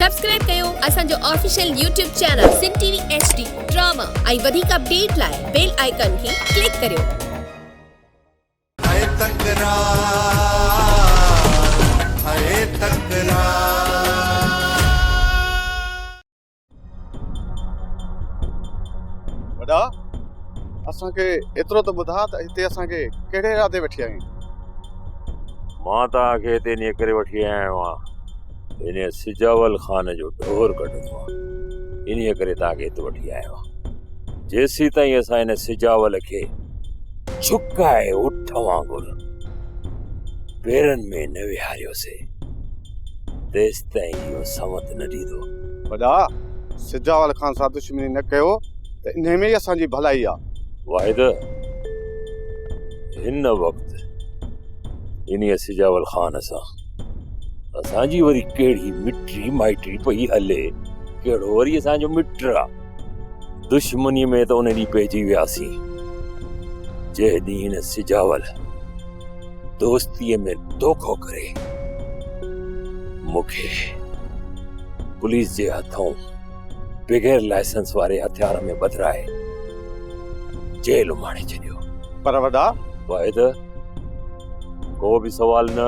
Subscribe कयो असांजो official YouTube channel सिन TV HD drama ऐं वधीक अपडेट लाइ बेल आइकन खे क्लिक करियो। वॾा असांखे एतिरो त ॿुधा त हिते असांखे कहिड़े इरादे वठी आहियूं? मां तव्हांखे हिते इन करे वठी आयो आहियां, इन सिजावल ख़ान जो ढोर कढणो आहे। इन करे तव्हांखे हिते वठी आयो आहियां। जेसीं ताईं असां इन सिजावल खे झुकाए उठ वांगुरु पेरनि में न विहारियोसीं तेसि ताईं इहो समत न ॾींदो। वॾा सिजावल ख़ान सां दुश्मनी न कयो त इन में ई असांजी भलाई आहे। वाहिद हिन वक़्तु इन सिजावल ख़ान सां असांजी वरी कहिड़ी मिटी माइटी पई हले, कहिड़ो वरी असांजो मिट आहे। दुश्मनी में त उन ॾींहुं पइजी वियासीं जंहिं ॾींहुं हिन सिजावल दोस्तीअ में धोखो करे मूंखे पुलिस जे हथों बग़ैर लाइसेंस वारे हथियार में बदिराए जेल उमाणे छॾियो। पर वॾा वाहिद को बि सवाल न,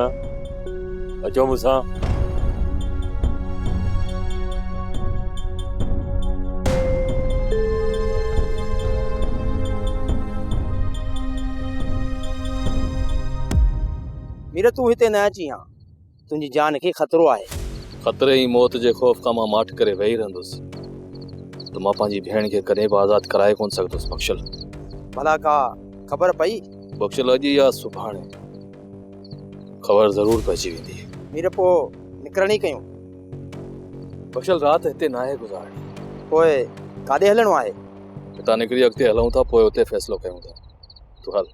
अचो मूंसां। मीर तू हिते न अची हा, तुंहिंजी जान खे खतरो आहे। खतरे ई मौत जे खौफ खां मां माठ करे वेही रहंदुसि त मां पंहिंजी भेण खे कॾहिं बि आज़ाद कराए कोन सघंदुसि। बख़्शल भला का ख़बर पई? बख़्शल अॼु या सुभाणे ख़बर ज़रूर पइजी वेंदी। मीर पोइ निकिरणी कयूं? बख़्शल राति हिते न आहे गुज़ारणी। पोइ काॾे हलणो आहे? हितां निकिरी अॻिते हलूं था, पोइ उते फ़ैसिलो कयूं था। तूं हल।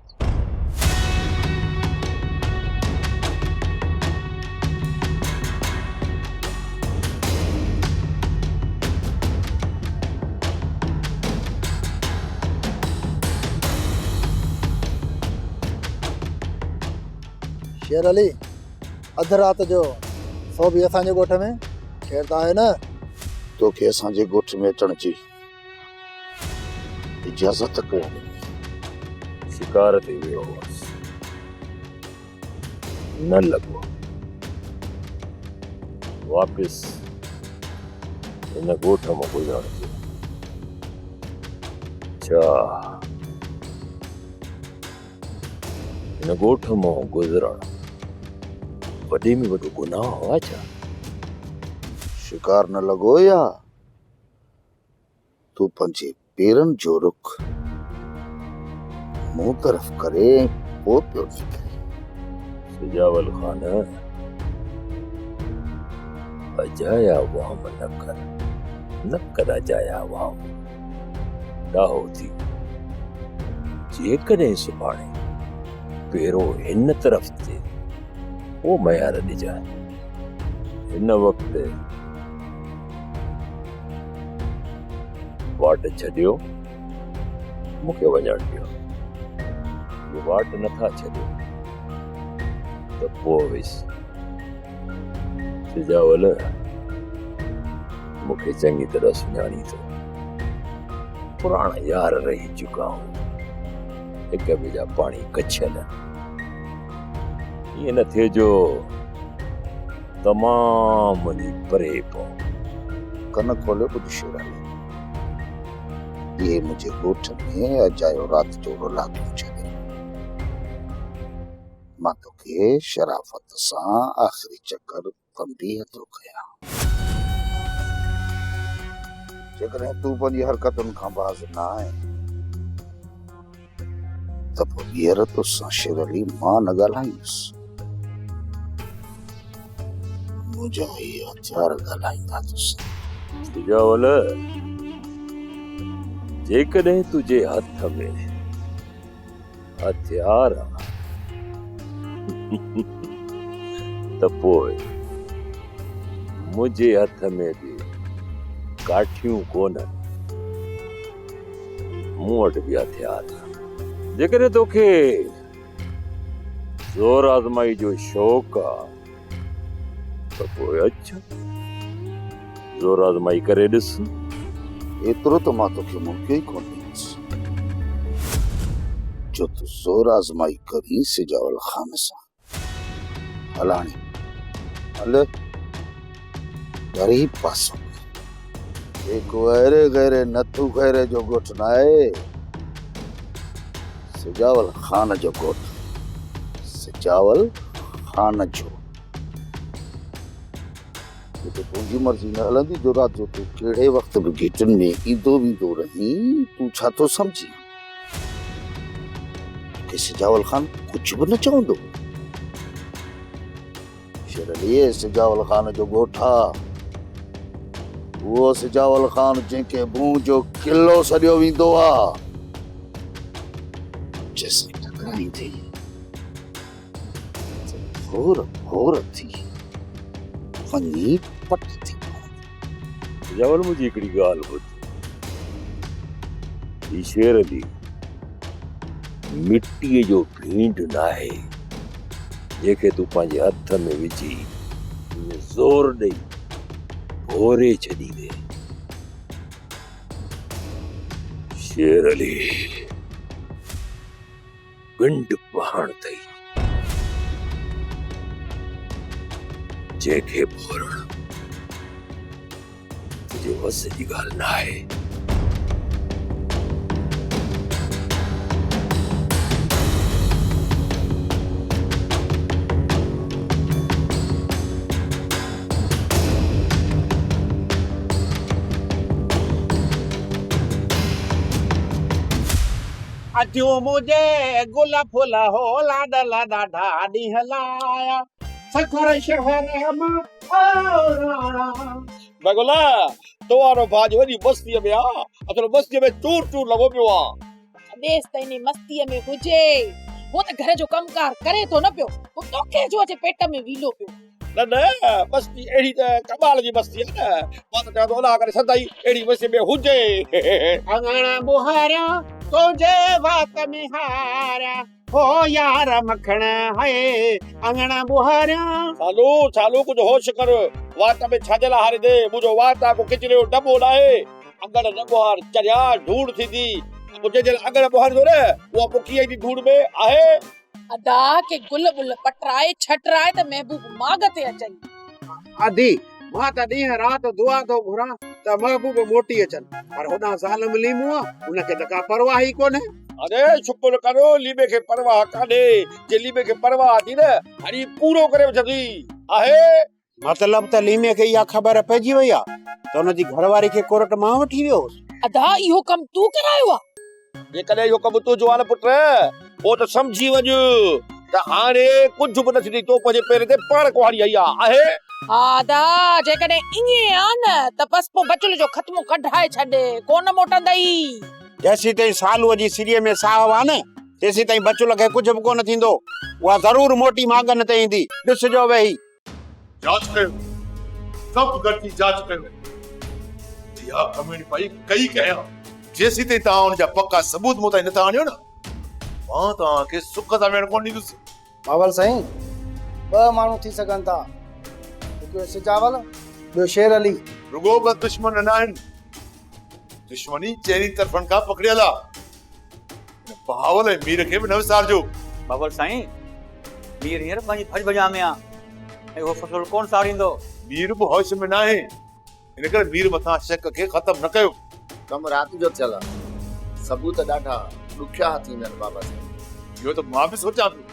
शेर अली, अध रात जो सो बि असांजे ॻोठ में केर त आहे न? तोखे असांजे ॻोठ में अचण जी इजाज़त कयो। शिकार ते वियो हुअसि, न लॻो। वापसि हिन ॻोठ मां गुज़रण थियो। छा हिन ॻोठ मां गुज़रण वॾे में वॾो गुनाह हुआ छा? शिकार न लॻो या तूं पंहिंजे पेरनि जो रुख मूं तरफ़ करे पोइ पियो निकिरे। सिजावल ख़ान अजाया वाम न कर अजाया वाम ॾाहो थी। जेकॾहिं सुभाणे पेरो हिन तरफ़ ते वो मयार ॾिजाए। हिन वक़्तु वाट छॾियो, मूंखे वञण ॾियो। ये वाट नथा छॾियो त पोइ विस। सिजावल मूंखे चङी तरह सुञाणी थो। पुराणा यार रही चुका हूं, हिक ॿिए जा पाणी कछियल। ये न थे जो तमाम दी परे पो। कन खोले ॿुध शेर अली, ये मुझे ॻोठ में अजायो रात जो रुला छॾे। मां तोखे शराफ़त सां आख़िरी चक्कर तंबीह थो कयां। जेकॾहिं तूं पंहिंजी हरकतुनि खां बाज़ न आहे त पोइ ॿीहर तोसां शेर अली मां न ॻाल्हाईंदुसि। मुंहिंजा इहे हथियार ॻाल्हाईंदा तोसां। सिजावल जेकॾहिं तुंहिंजे हथ में हथियार त पोइ मुंहिंजे हथ में बि काठियूं कोन, मूं वटि बि हथियार। जेकॾहिं तोखे ज़ोर आज़माई जो शौक़ आहे त पोइ अच, ज़ोर आज़माई करे ॾिस। एतिरो त मां तोखे मुमकिन ई कोन ॾींदुसि जो तूं ज़ोर आज़माई करी सिजावल ख़ान सां। हलाणी हल ग़रीब पासो जेको अहिड़े गहरे नथू गहरे जो ॻोठ न आहे, सिजावल ख़ान जो ॻोठ, सिजावल ख़ान जो। तो तुंहिंजी मर्ज़ी न हलंदी जो राति जो तूं कहिड़े वक़्त बि गेटनि में ईंदो वेंदो रहीं, तूं छा थो सम्झी कि सिजावल ख़ान कुझु बि न चवंदो? शेर अली सिजावल ख़ान जो ॻोठ आहे, उहो सिजावल ख़ान जंहिंखे मुंहुं जो किलो सॼो वेंदो आहे। जेसीं टकराईंदे घोर घोर थी वञी पट थी। सिजावल मुंहिंजी हिकिड़ी ॻाल्हि ॿुध, ही शेर अली मिटीअ जो भींड न आहे जंहिंखे तूं पंहिंजे हथ में विझी ज़ोर ॾेई भोरे छॾी दे। शेर अली पिंड पहाड़ अथई जंहिंखे भोरण तुंहिंजे वस जी ॻाल्हि न आहे। अजो मुझे गुल फुल हो लाडा लाडा ढाडी हलाया सखर शहर में बगुला तो वारो बाज वरी बस्ती में आ असल बस्ती में चूर चूर लगो पियो आ देश त इन मस्ती में हुजे, वो त घर जो कमकार करे तो न पियो, वो तोखे जो अचे पेट में वीलो पियो। न न बस्ती एड़ी त कमाल जी बस्ती है न, मां त चवां थो अला करे सदाई एड़ी बस्ती में हुजे। अंगणा बुहारा तुझे वात में हारा हो यार मखण है अंगणा बुहारा। चालू चालू कुछ होश कर, वात में छाजला हारे दे मुझो वाता को किचरे डबो लाए अंगण न बुहार चरिया ढूंढ थी दी मुझे जल अंगण बुहार जो रे वो पुकी दी ढूंढ में आहे अदा के गुल बुल पटराए छटराए त महबूब मागते अचई। आदि मां त ॾींहं राति दुआ थो घुरां त महबूब मोटी अचनि, पर होॾां ज़ालिम लीमो आहे उनखे त का परवाह ई कोन्हे। अरे शुक्र करो लीमे खे परवाह कान्हे, जे लीमे खे परवाह थी न हरी पूरो करे वठंदी आहे। मतलब त लीमे खे इहा ख़बर पइजी वई आहे त हुनजी घरवारी खे कोर्ट मां वठी वियो। अदा इहो कम तू करायो आ? जेकॾहिं इहो कम तूं जवान पुट पोइ त समझी वञ त हाणे कुझु बि न थींदी, तो पंहिंजे पेर ते पाण कुहाड़ी आई आहे। आदा जेकॾहिं ईअं आ न त बस पोइ बचुल जो ख़त्मो कढाए छॾे, कोन मोटंदई। जेसी ताईं सालूअ जी सिरीअ में साहु आहे न तेसी ताईं बचुल खे कुझु बि कोन थींदो, उहा ज़रूर मोटी मांगन ते ईंदी। ॾिसजो वेही जांच कयो, सब गॾिजी जांच कयो, इहा कमेंट पई कई कयां जेसी ताईं तव्हां हुनजा पक्का सबूत मूं ताईं नथा आणियो न मां तव्हांखे सुख सां वेहण कोन ॾींदुसि। बाबल साईं ॿ माण्हू थी सघनि था, हिकिड़ो सिजावल ॿियो शेर अली। रुगो बि दुश्मन न आहिनि, दुश्मनी चइनी तरफ़नि खां पकड़ियल आहे। बहावल ऐं मीर खे बि न विसारजो। बाबल साईं मीर हींअर पंहिंजी फर्ज बजा में आहे ऐं उहो फ़सुलु कोन सारींदो। मीर बि होश में न आहे, इन करे मीर मथां शक खे ख़तमु न कयो। कम राति जो थियल आहे, सबूत ॾाढा ॾुखिया थींदा आहिनि बाबा साईं। इहो त मां बि सोचां पियो,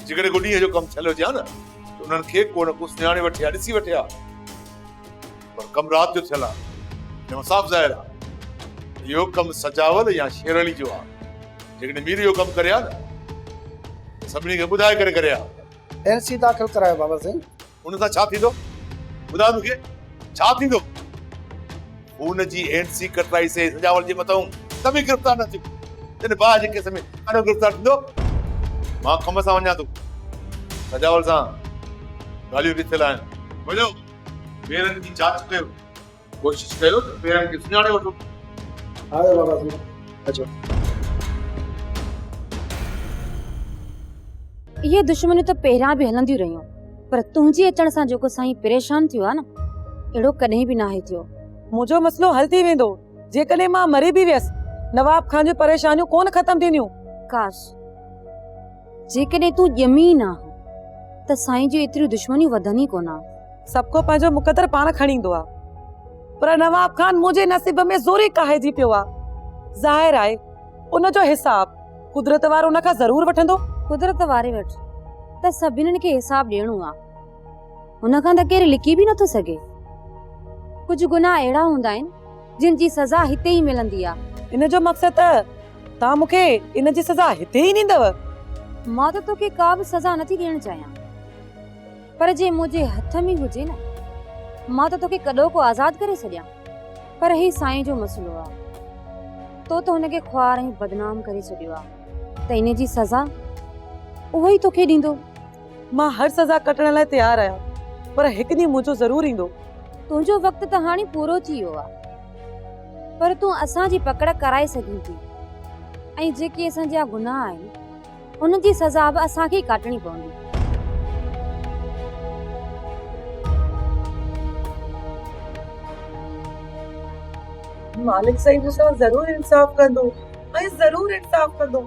जेकॾहिं गुॾीअ जो कमु थियल हुजे हा न त उन्हनि खे को न को सुञाणे वठे हा, ॾिसी वठे हा, पर कमु राति जो थियल आहे, हिन साफ़ ज़ाहिर आहे इहो कमु सजावल या शेर अली जो आहे। जेकॾहिं मीर इहो कमु करे हा न सभिनी खे ॿुधाए करे करे हा। एनसी दाख़िल करायो बाबा साईं। उन सां छा थींदो ॿुधायो मूंखे, छा थींदो? हुन जी एनसी कटराई से सजावल जे मथां सभई गिरफ़्तार न थियो, जॾहिं भाउ जे केस में काॾो गिरफ़्तार थींदो। मां कम सां वञा थो, सजावल सां ॻाल्हियूं ॾिठल आहिनि। वञो पेरनि जी जांच कयो, कोशिशि कयो त पेरनि खे सुञाणे वठो। आयो बाबा साईं अचो। ये दुश्मनी तो पहिरियां बि हलंदियूं रहियूं, पर तुंहिंजे अचण सां जेको साईं परेशान थियो आहे न अहिड़ो कॾहिं बि नाहे थियो। मुंहिंजो मसलो हल थी वेंदो जेकॾहिं मां मरी बि वियसि। नवाब खान जूं परेशानियूं कोन ख़तम थींदियूं। काश जेकॾहिं तूं ॼमी न त साईं जी एतिरियूं दुश्मनियूं वधनि ई कोन। सबको पंहिंजो मुक़दर पाण खणी ईंदो आहे, पर नवाब खान मुंहिंजे नसीब में ज़ोरी काहिजी पियो आहे। ज़ाहिर आहे उनजो हिसाब कुदरत वारो उन खां ज़रूर वठंदो। कुदरत वारे वटि त सभिनीनि खे हिसाब ॾियणो आहे, हुन खां त केरु लिकी बि नथो सघे। कुझु गुनाह अहिड़ा हूंदा आहिनि जिन जी सज़ा हिते ई मिलंदी आहे। इन जो मक़सद त तव्हां मूंखे इन जी सज़ा हिते ई ॾींदव? मां त तोखे का बि सज़ा नथी ॾियणु चाहियां, पर जे मुंहिंजे हथ में हुजे न मां त तोखे कॾो को आज़ाद करे छॾियां। पर ही साईं जो मसलो आहे, तो त हुनखे ख्वार ऐं बदनाम करे छॾियो आहे, त इन जी सज़ा उहो ई तोखे ॾींदो। मां हर सज़ा कटण लाइ तयारु आहियां, पर हिकु ॾींहुं मुंहिंजो ज़रूर ईंदो। तुंहिंजो वक़्तु त हाणे पूरो थी वियो आहे, पर तूं असांजी पकड़ कराए सघीं थी, ऐं जेके असांजा गुनाह आहिनि उन जी सज़ा बि असांखे काटणी पवंदी। मालिक साईं मूंसां ज़रूर इंसाफ़ कंदो ऐं ज़रूर इंसाफ़ कंदो।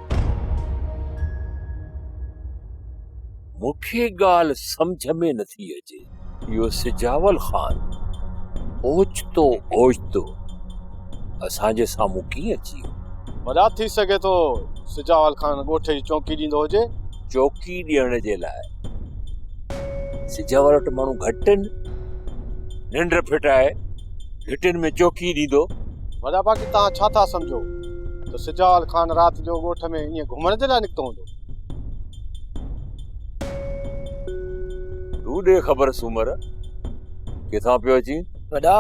मूंखे ॻाल्हि सम्झ में नथी अचे, इहो सिजावल खान ओचितो ओचितो असांजे साम्हूं कीअं अची वियो? वॾा थी सघे थो सिजावल खान ॻोठ जी चौकी ॾींदो हुजे। चौकी ॾियण जे लाइ सिजावल वटि माण्हू घटि आहिनि? निंड फिटाए घिटिन में चौकी ॾींदो? वॾा बाक़ी तव्हां छा था सम्झो त सिजावल खान राति जो ॻोठ में ईअं घुमण जे लाइ निकितो हूंदो? तूं ॾे ख़बर सूमर किथां पियो अची? वॾा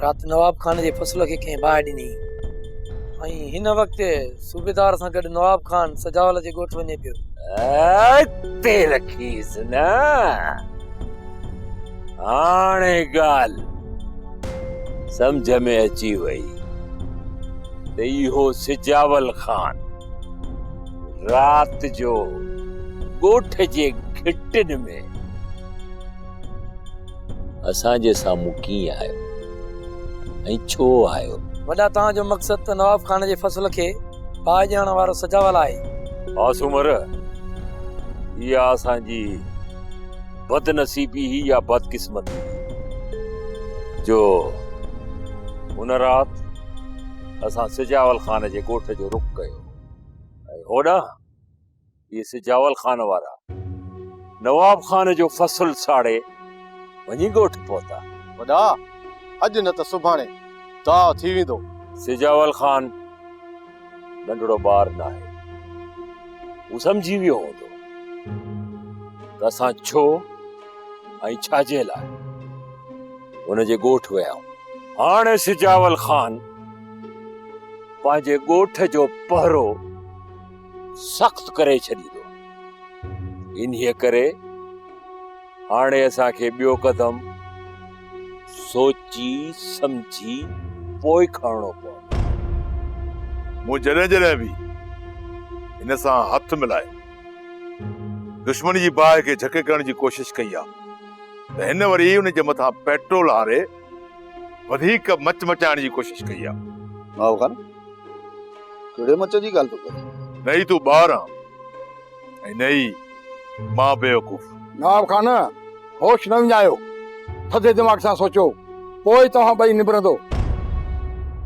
राति नवाब खान जे फसल खे कंहिं बाहि ॾिनी, ऐं हिन वक़्तु सूबेदार सां गॾु नवाब खान सजावल जे ॻोठ वञे पियो। ते रखीस न, हाणे ॻाल्हि सम्झ में अची वई त इहो सिजावल खान राति जो ॻोठ जे घिटिन में असांजे साम्हूं कीअं आयो ऐं छो आयो? वॾा तव्हांजो मक़सदु त नवाब खान जे फसल खे बाहि ॾियण वारो सजावल आहे। हा सूमर, इहा असांजी बदनसीबी ही या बदकिस्मती जो उन राति असां सिजावल खान जे ॻोठ जो रुख कयो, ऐं होॾां इहे सिजावल खान वारा नवाब खान जो फसल साड़े वञी ॻोठ पहुता। वॾा अॼु न त सुभाणे दाव थी वेंदो। सिजावल खान नंढड़ो ॿार न आहे, हू सम्झी वियो हूंदो त असां छो ऐं छाजे लाइ हुन जे ॻोठ विया आहियूं। हाणे सिजावल खान पंहिंजे ॻोठ जो पहरो सख़्त करे छॾींदो, इन्हीअ करे हाणे असांखे ॿियो कदम सोची सम्झी पोइ खणणो पवंदो। मूं जॾहिं जॾहिं बि हिन सां हथ मिलाए दुश्मनी जी बाहि खे झके करण जी कोशिश कई आहे, त हिन वरी उन जे मथां पेट्रोल हारे वधीक मच मचाइण जी कोशिश कई आहे। नवाब खान कहिड़े मच जी ॻाल्हि थो करे? नई तूं ॿार आहीं ऐं नई मां बेवकूफ़। नवाब खान होश न विञायो, थधे दिमाग़ सां सोचो, पोइ तव्हां ॿई निबरंदो।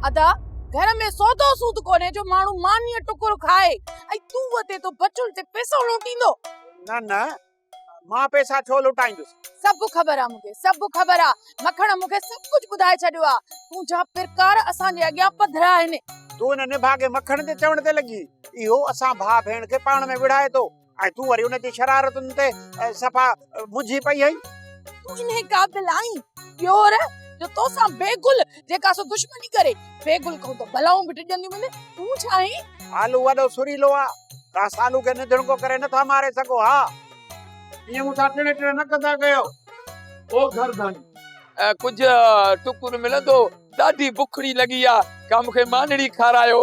अदा घर में सौदो सूद कोने जो माण्हू मानीअ टुकुर खाए ऐं तूं वते तो बचुल ते पैसो लूटींदो। न न मां पैसा छो लुटाईंदुसि? सब खबर आ मूंखे, सब खबर आ। मखण मूंखे सब कुछ ॿुधाए छॾियो आ। तुंहिंजा पिरकार असांजे अॻियां पधरा आहिनि। तूं हिन निभागे मखण ते चवण ते लॻी, इहो असां भाउ भेण खे पाण में विढ़ाए थो, ऐं तूं वरी उन जी शरारतुनि ते सफ़ा मुझी पई आई। तूं इन्हे क़ाबिल आहीं प्योर जो तोसां बेगुल जेका सो दुश्मनी करे, बेगुल को तो भलाऊं बि टिजंदी मिले। तूं छा आहीं? आलू वॾो सुरीलो आ, तव्हां सालू खे निधणको करे नथा मारे सघो। हा ईअं मूंसां टिणे टिणे न कंदा कयो। ओ घरदानी कुछ टुकुर मिलंदो, ॾाढी बुखड़ी लगी आ, का मूंखे मानड़ी खारायो।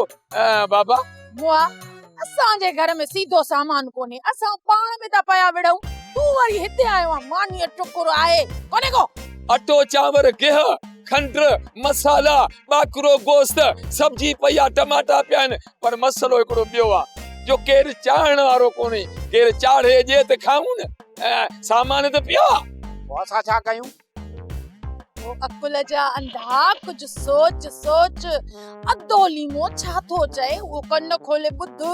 बाबा मुआ असांजे घर में सीधो सामान कोने, असां पाण में ता पया विड़ऊं। तूं वरी हिते आयो आ, मानीअ टुकुर आहे कोने को। अटो चांवर गेह खंड मसाला बाकरो गोश्त सब्जी पया टमाटा पिया आहिनि पर मसलो हिकिड़ो ॿियो आहे जो केरु चाढ़ण वारो कोन्हे केरु चाढ़े ॾिए त खाऊं न सामान त पियो आहे असां छा कयूं ओ अकुल जा अंधा कुछ सोच सोच अधो लीमो छा थो चए वो कन्न खोले ॿुध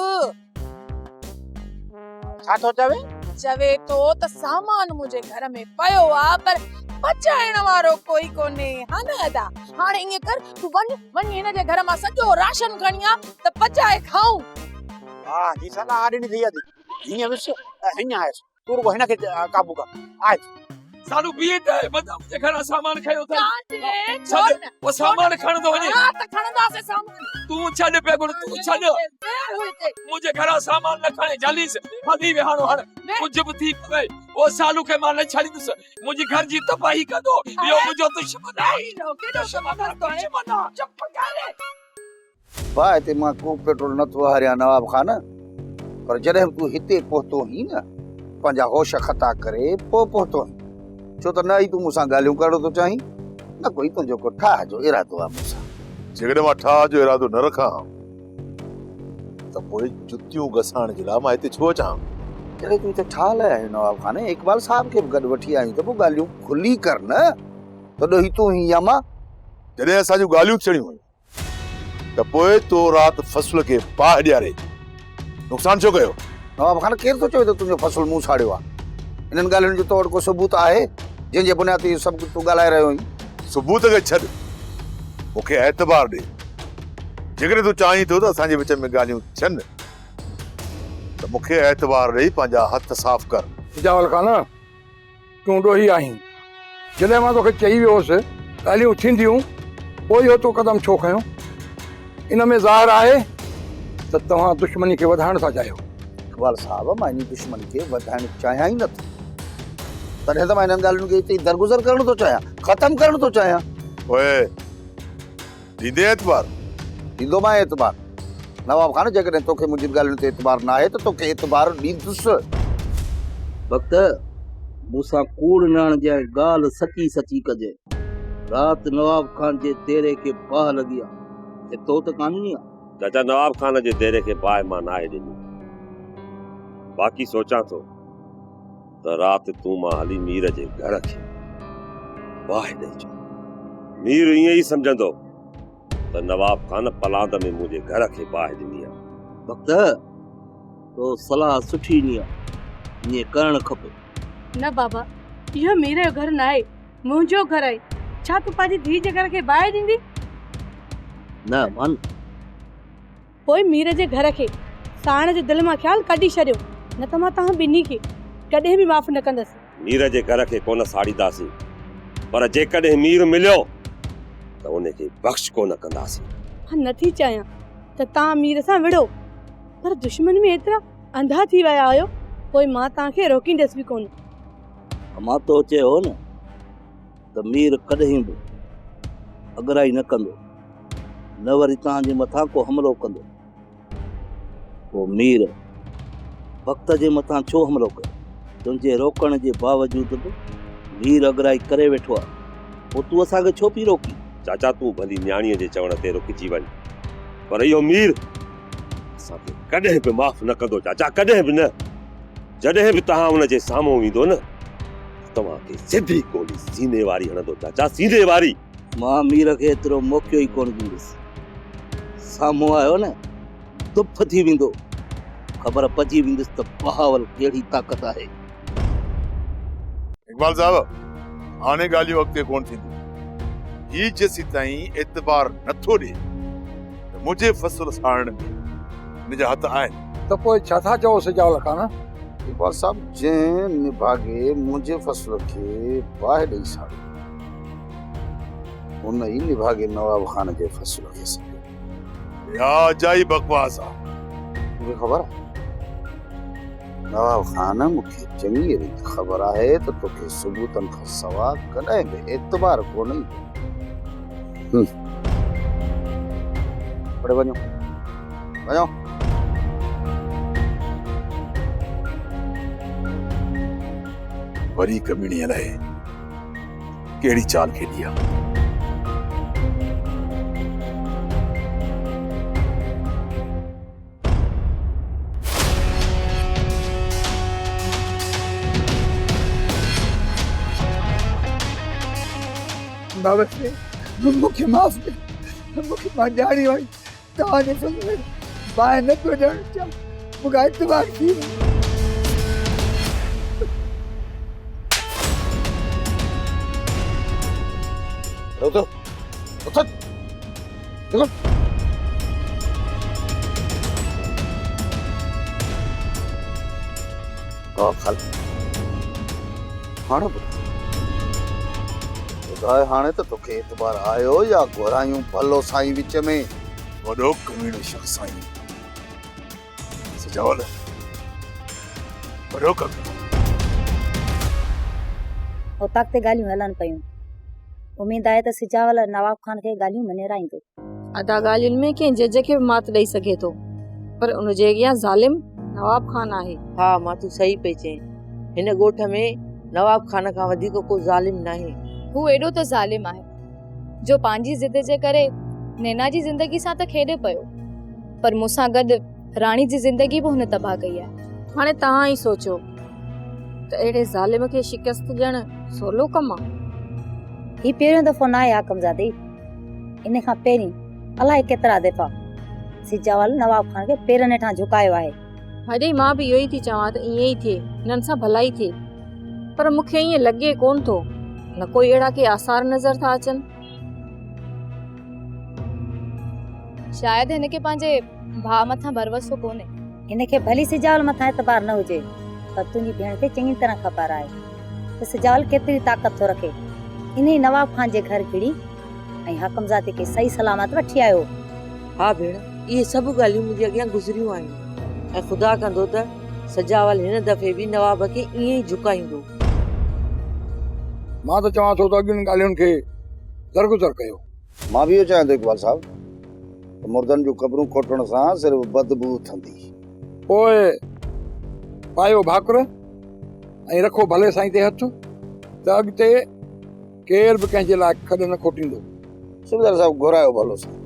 छा थो चवे चवे तो त सामान मुझे घर में पयो आ पर पचाइण वारो कोई कोने हा न अदा हाणे ईअं कर तू वञ हिन जे घर मां सॼो राशन खणी आ त पचाए खाऊं हा जी सलाह ॾिनी थी अदी हीअं विस हीअं आयसि तू रुगो हिन खे काबू कर आय सालू बीट है बता मुझे घर सामान खयो था छोड़ वो सामान खण दो वने हां त खणदा से सामान तू छड पे गुण तू छड मुझे घर सामान न खणे जालीस हदी वे हानो हर कुछ भी थी पवे वो सालू के मान छड़ी दुस मुझे घर जी तबाही कर दो यो मुझे दुश्मन आई केडो दुश्मन चुप करे भाई ते मां को पेट्रोल न तो हरिया नवाब खान पर जॾहिं तू हिते पहुतो ही न पंहिंजा होश खता करे पो पहुतो छो त न ई तू मूंसां ॻाल्हियूं करणो थो चाहीं न कोई तुंहिंजो को ठाह जो इरादो आहे मूंसां जेकॾहिं मां ठाह जो इरादो न रखां त पोइ जुतियूं घसाइण जे लाइ मां हिते छो अचां जॾहिं तूं हिते ठाह लाइ आहियो नवाब खान इकबाल साहब खे बि गॾु वठी आयूं त पोइ ॻाल्हियूं खुली कर न तॾो ही तूं ही या मां जॾहिं असां जूं ॻाल्हियूं थियणियूं हुयूं त पोइ तो राति फसल खे पाह ॾियारे नुक़सान छो कयो नवाब खान केरु थो चवे त तुंहिंजो फसल मूं साड़ियो आहे इन्हनि ॻाल्हियुनि जो तो वटि को सबूत आहे जंहिंजे बुनियाद ते सभु कुझु तूं ॻाल्हाए रहियो आहीं सबूत खे छॾ मूंखे एतबार ॾे जेकॾहिं तूं चाहीं थो त असांजे विच में ॻाल्हियूं थियनि त मूंखे एतबार ॾेई पंहिंजा हथ साफ़ कर सिजावल खान तूं ॾोही आहीं जॾहिं मां तोखे चई वियो हुउसि ॻाल्हियूं थींदियूं पोइ इहो तो क़दम छो खयो इन में ज़ाहिर आहे त तव्हां दुश्मनी खे वधाइण था चाहियो इकबाल साहब मां इन दुश्मनी खे वधाइण चाहियां ई नथो तॾहिं त मां इन्हनि ॻाल्हियुनि खे हिते दरगुज़र करणु थो चाहियां ख़तमु करणु थो चाहियां ओए ॾींदे एतबार ॾींदो मां एतबार नवाब खान जेकॾहिं तोखे मुंहिंजी ॻाल्हियुनि ते एतबार न आहे त तोखे एतबार ॾींदुसि वक़्त मूंसां कूड़ न जे ॻाल्हि सची सची कजे राति नवाब खान जे डेरे खे बाह लॻी आहे तो त कानूनी आहे चाचा नवाब खान जे डेरे खे बाह मां नाहे ॾिनी बाक़ी सोचां थो त राति तूं मां हली मीर जे घर खे बाह ॾेई अचो मीर ईअं ई सम्झंदो त नवाब खान पलांद में मुंहिंजे घर खे बाह ॾिनी आहे वक़्त तो सलाह सुठी नी आहे ईअं करणु खपे न बाबा इहो मीर जो घर न आहे मुंहिंजो घर आहे छा तूं पंहिंजी धीउ जे घर खे बाहि ॾींदी न मन पोइ मीर जे घर खे साण जे दिलि मां ख़्यालु कढी छॾियो न त मां तव्हां ॿिन्ही खे कॾहिं बि माफ़ न कंदसि मीर जे घर खे कोन साड़ींदासीं पर जेकॾहिं मीर मिलियो त उनखे बख़्श कोन कंदासीं मां नथी चाहियां त तव्हां मीर सां विड़ो पर दुश्मन में एतिरा अंधा थी विया आहियो पोइ मां तव्हांखे रोकींदसि बि कोन मां तो चयो न त मीर कॾहिं बि अगराई न कंदो न वरी तव्हांजे मथां को हमलो कंदो पोइ मीर वक़्त जे मथां छो हमलो कयो तुंहिंजे रोकण जे बावजूद बि मीर अगराई करे वेठो आहे पोइ तूं असांखे छो पई रोकी चाचा तूं भली न्याणीअ जे चवण ते रुकिजी वञ पर इहो मीर असांखे कॾहिं बि माफ़ न कंदो चाचा कॾहिं बि न जॾहिं बि तव्हां हुन जे साम्हूं ईंदो न तव्हांखे सिधी गोली सीने वारी हणंदो चाचा सीने वारी मां मीर खे एतिरो मौक़ो ई कोन ॾींदुसि साम्हूं आयो न दुफ थी वेंदो ख़बर पइजी वेंदुसि त बहावल कहिड़ी ताक़त आहे इकबाल साहब हाणे ॻाल्हियूं अॻिते कोन थींदियूं ही जेसीं ताईं एतबार नथो ॾे त मुंहिंजे फसल साड़ण में मुंहिंजा हथ आहिनि त पोइ छा था चओ सिजावल खान इकबाल साहब जंहिं निभागे मुंहिंजे फसल खे बाहि ॾेई साड़ियो हुन ई निभागे नवाब खान जे फसल खे साड़ियो या अजाई बकवास आहे मूंखे ख़बर आहे नवाब खान मूंखे चङी रीति ख़बर आहे त तोखे सबूतनि खां सवाइ कॾहिं बि एतबार कोन ईंदो परे वञो वञो वरी कमीणी हलाए कहिड़ी चाल खेॾी आहे। बाबा से मूंखे माफ़ कयो, मूंखे मां ॼाणी वई तव्हांजे फज़ल में बाहि न पियो ॾियणु चाहियां, मूंखां इतबार थी वियो। हाणे त तोखे एतबार आयो या घोरायूं भलो साईं विच में? वॾो कमीनो शख़्स साईं सजावल, वॾो कमीनो। उतां ते ॻाल्हियूं हलनि पयूं। उम्मीद आहे त सिजावल नवाब खान खे ॻाल्हियूं मञाराईंदो। अदा ॻाल्हियुनि में कंहिं जज खे बि मात ॾेई सघे थो, पर उन जे अॻियां ज़ालिम नवाब खान आहे। हा मां तूं सही पई चईं, हिन ॻोठ में नवाब खान खां वधीक को ज़ालिम नाहे। हू एॾो त ज़ालिम आहे जो पंहिंजी ज़िद जे करे नैना जी ज़िंदगी सां त खेॾे पियो, पर मूंसां गॾु राणी जी ज़िंदगी बि हुन तबाह कई आहे। हाणे तव्हां ई सोचो त अहिड़े ज़ालिम खे शिकस्त ॾियणु सवलो कमु आहे? ही पहिरियों दफ़ो न आहे हाकमज़ादे। इन खां पहिरीं अलाए केतिरा दफ़ा सिजावल नवाब खान खे पेरनि हेठां झुकायो आहे। हॾे मां बि इहो ई थी चवां त ईअं ई थिए, हिननि सां भलाई थिए, पर मूंखे ईअं लॻे कोन थो, न कोई अहिड़ा के आसार नज़र था अचनि। शायदि हिनखे पंहिंजे भाउ मथां भरवसो कोन्हे। हिनखे भली सिजावल मथां एतबार न हुजे, पर तुंहिंजी भेण खे चङी तरह ख़बर आहे त सिजावल केतिरी ताक़त थो रखे। इन ई नवाब खान जे घर गिड़ी ऐं हाकमज़ादे खे सही सलामत वठी आयो। हा भेण, इहे सभु ॻाल्हियूं मुंहिंजे अॻियां गुज़रियूं आहिनि, ऐं ख़ुदा कंदो त सजावल हिन दफ़े बि नवाब खे ईअं ई झुकाईंदो। मां त चवां थो त अॻियुनि ॻाल्हियुनि खे दरगुज़र कयो। मां बि इहो चाहियां थो इकबाल साहब त मुर्दनि जूं क़बरूं खोटण सां सिर्फ़ बदबू थींदी। पोइ पायो भाकुर ऐं रखो भले साईं ते हथ, त अॻिते केर बि कंहिंजे लाइ खॾ न खोटींदो। सुबेदार साहब घुरायो भलो साईं,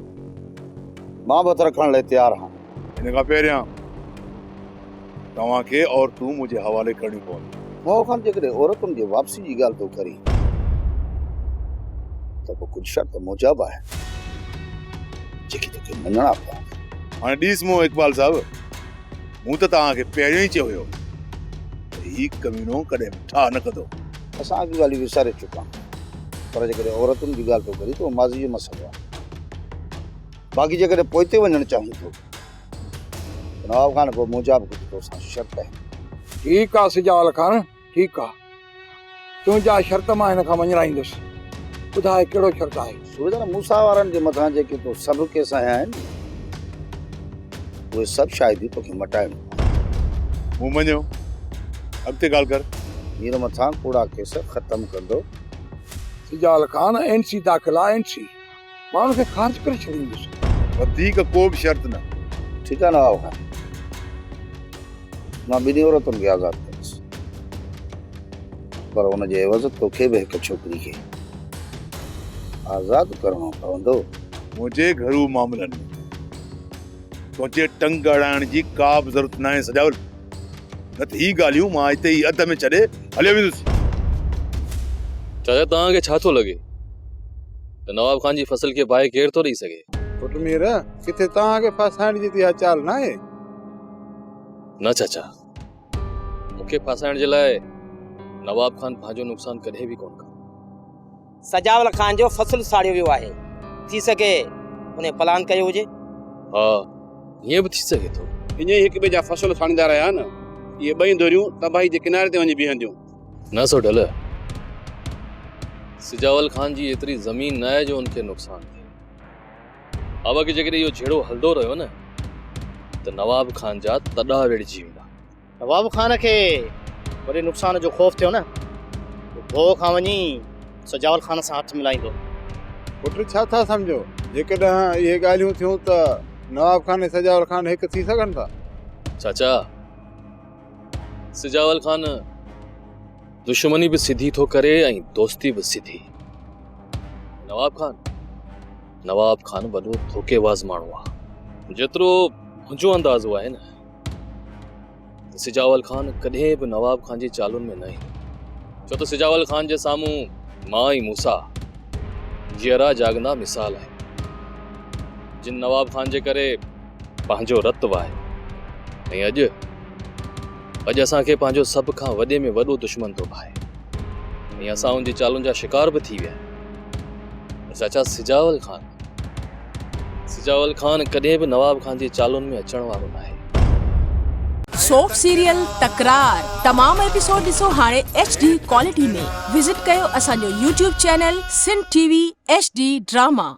मां बि हथ रखण लाइ तयारु आहियां। हिन खां पहिरियां तव्हांखे और तूं मुंहिंजे हवाले करणी पवंदी। नवाब खान जेकॾहिं औरतुनि जी वापसी जी ॻाल्हि थो करी त पोइ कुझु शर्त मुजब आहे जेकी तोखे मञणा पवंदा। हाणे ॾिस मूं इकबाल साहब, मूं त तव्हांखे पहिरियों ई चयो हुयो त ही कमीनो कॾहिं ठा न कंदो। असां अॻियूं ॻाल्हियूं विसारे चुका आहियूं, पर जेकॾहिं औरतुनि जी ॻाल्हि थो करी त उहो माज़ी जो मसइलो आहे। बाक़ी जेकॾहिं पोइते वञणु चाहीं थो त नवाब खान पोइ मुंहिंजा बि कुझु तोसां शर्त आहिनि। ठीकु आहे सिजावल खान, ठीकु आहे, तुंहिंजा शर्त मां हिन खां मञाईंदुसि। ॿुधाए कहिड़ो शर्त आहे? सुबेदार मूसा वारनि जे मथां जेके तो सभु केस आया आहिनि उहे सभु शायदि तोखे मटाइणो। मूं मञियो, अॻिते ॻाल्हि कर। हींअर मथां कूड़ा केस ख़तमु कंदो। सिजावल खान एनसी दाख़िला एनसी, मां हुनखे ख़ारिज करे छॾींदुसि। वधीक को बि शर्त न। ठीकु आहे नवाब खान, मां ॿिन्ही औरतुनि खे आज़ादु कंदुसि, पर हुनजे एवज़ तोखे बि हिकु छोकिरी खे आज़ादु करणो पवंदो। मुंहिंजे घरू मामलनि में तुंहिंजे टंग अड़ाइण जी का बि ज़रूरत न आहे सजावल, न त ही ॻाल्हियूं मां हिते ई अध में छॾे हलियो वेंदुसि। चाचा तव्हांखे छा थो लॻे त नवाब खान जी फसल खे बाहि केरु थो ॾेई सघे? पुट मीर किथे तव्हांखे फसाइण जी इहा चाल न आहे। न चाचा, मूंखे फसाइण जे लाइ नवाब खान पंहिंजो नुक़सान कॾहिं बि कोन कयो। सजावल खान जो फसल साड़ियो वियो आहे, थी सघे उन प्लान कयो हुजे। हा ईअं बि थी सघे थो। ईअं ई हिक ॿिए जा फसल साड़ींदा रहिया न, इहे ॿई दोरियूं तबाही जे किनारे ते वञी बीहंदियूं। न सो ढल, सिजावल खान जी एतिरी ज़मीन न आहे जो उनखे नुक़सान थिए। अब के जेकॾहिं इहो झेड़ो हलंदो रहियो न त नवाब खान जा तॾा वेड़जी वेंदा। नवाब खान खे वरी नुक़सान जो ख़ौफ़ थियो न, भो खां वञी सजावल खान सां हथ मिलाईंदो। पुट छा था सम्झो, जेकॾहिं इहे ॻाल्हियूं थियूं त नवाब खान ऐं सजावल खान हिकु थी सघनि था? चाचा, सिजावल खान दुश्मनी भी सिधी थो करे ऐं दोस्ती भी सिधी। नवाब खान वॾो धोखेबाज़ माण्हू आहे। जेतिरो मुंहिंजो अंदाज़ो आहे न, सिजावल खान कॾहिं बि नवाब खान जी चालुनि में न ईंदो, छो त सिजावल खान जे साम्हूं मां ऐं मूसा जीअरा जागंदा मिसाल आहे, जिन नवाब खान जे करे पंहिंजो रत वाहे ऐं अॼु असांखे पंहिंजो सभ खां वॾे में वॾो दुश्मन थो भाए ऐं असां उनजी चालुनि जा शिकार बि थी विया आहियूं। चाचा सिजावल खान कॾहिं बि नवाब खान जी चालुनि में अचण वारो न आहे। सोप सीरियल तकरार तमाम एपिसोड ॾिसो हाणे HD क्वालिटी में। विजिट कयो असांजो YouTube channel Sindh TV HD drama.